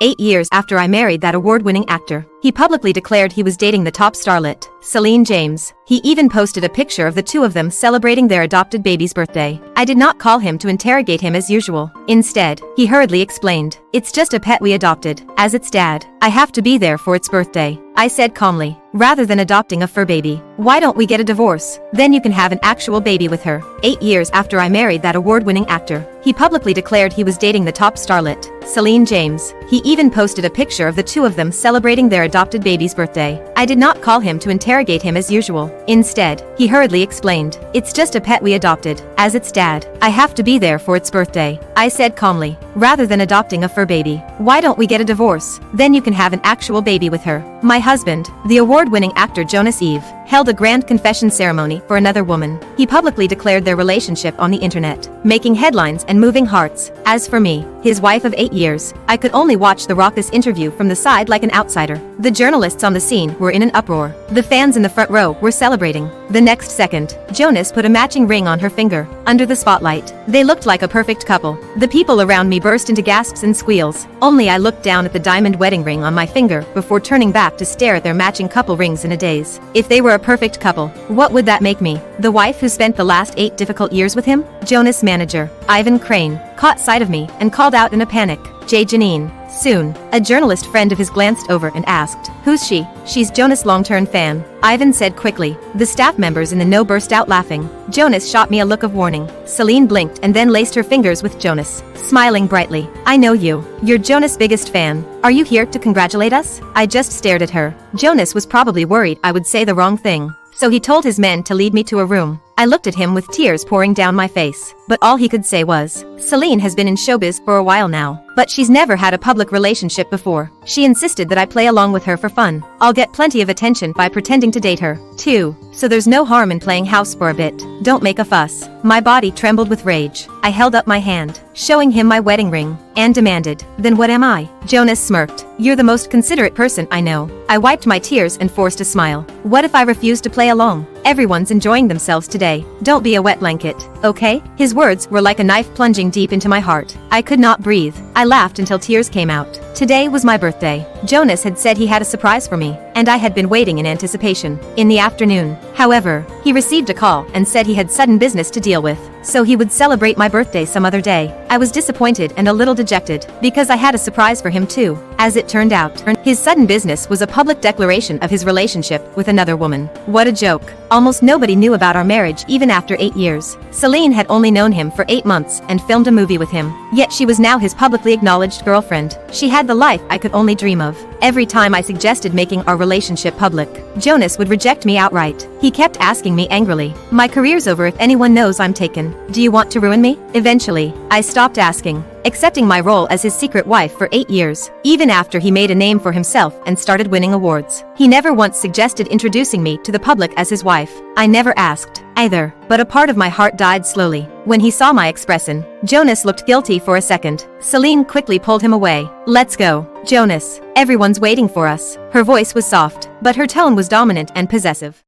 8 years after I married that award-winning actor. He publicly declared he was dating the top starlet, Celine James. He even posted a picture of the two of them celebrating their adopted baby's birthday. I did not call him to interrogate him as usual. Instead, he hurriedly explained, "It's just a pet we adopted. As its dad, I have to be there for its birthday." I said calmly, "Rather than adopting a fur baby, why don't we get a divorce? Then you can have an actual baby with her." 8 years after I married that award-winning actor, he publicly declared he was dating the top starlet, Celine James. He even posted a picture of the two of them celebrating their adopted baby's birthday. I did not call him to interrogate him as usual. Instead, he hurriedly explained, "It's just a pet we adopted. As its dad, I have to be there for its birthday." I said calmly, "Rather than adopting a fur baby, why don't we get a divorce? Then you can have an actual baby with her." My husband, the award-winning actor Jonas Eve, held a grand confession ceremony for another woman. He publicly declared their relationship on the internet, making headlines and moving hearts. As for me, his wife of 8 years, I could only watch the raucous interview from the side like an outsider. The journalists on the scene were in an uproar. The fans in the front row were celebrating. The next second, Jonas put a matching ring on her finger. Under the spotlight, they looked like a perfect couple. The people around me burst into gasps and squeals. Only I looked down at the diamond wedding ring on my finger before turning back to stare at their matching couple rings in a daze. If they were a perfect couple, what would that make me? The wife who spent the last 8 difficult years with him? Jonas' manager, Ivan Crane, caught sight of me and called out in a panic, "J. Janine." Soon, a journalist friend of his glanced over and asked, "Who's she?" "She's Jonas' long-term fan," Ivan said quickly. The staff members in the know burst out laughing. Jonas shot me a look of warning. Celine blinked and then laced her fingers with Jonas, smiling brightly. "I know you. You're Jonas' biggest fan. Are you here to congratulate us?" I just stared at her. Jonas was probably worried I would say the wrong thing, so he told his men to lead me to a room. I looked at him with tears pouring down my face, but all he could say was, "Celine has been in showbiz for a while now, but she's never had a public relationship before. She insisted that I play along with her for fun. I'll get plenty of attention by pretending to date her, too, so there's no harm in playing house for a bit. Don't make a fuss." My body trembled with rage. I held up my hand, showing him my wedding ring, and demanded, "Then what am I?" Jonas smirked, "You're the most considerate person I know." I wiped my tears and forced a smile. What if I refuse to play along? Everyone's enjoying themselves today. Don't be a wet blanket, okay? His words were like a knife plunging deep into my heart. I could not breathe. I laughed until tears came out. Today was my birthday. Jonas had said he had a surprise for me, and I had been waiting in anticipation. In the afternoon, however, he received a call and said he had sudden business to deal with, so he would celebrate my birthday some other day. I was disappointed and a little dejected, because I had a surprise for him too. As it turned out, his sudden business was a public declaration of his relationship with another woman. What a joke. Almost nobody knew about our marriage even after 8 years. Celine had only known him for 8 months and filmed a movie with him, yet she was now his publicly acknowledged girlfriend. She had the life I could only dream of. Every time I suggested making our relationship public, Jonas would reject me outright. He kept asking me angrily, "My career's over if anyone knows I'm taken. Do you want to ruin me?" Eventually, I stopped asking, accepting my role as his secret wife for 8 years, even after he made a name for himself and started winning awards. He never once suggested introducing me to the public as his wife. I never asked, either, but a part of my heart died slowly. When he saw my expression, Jonas looked guilty for a second. Celine quickly pulled him away. "Let's go, Jonas. Everyone's waiting for us." Her voice was soft, but her tone was dominant and possessive.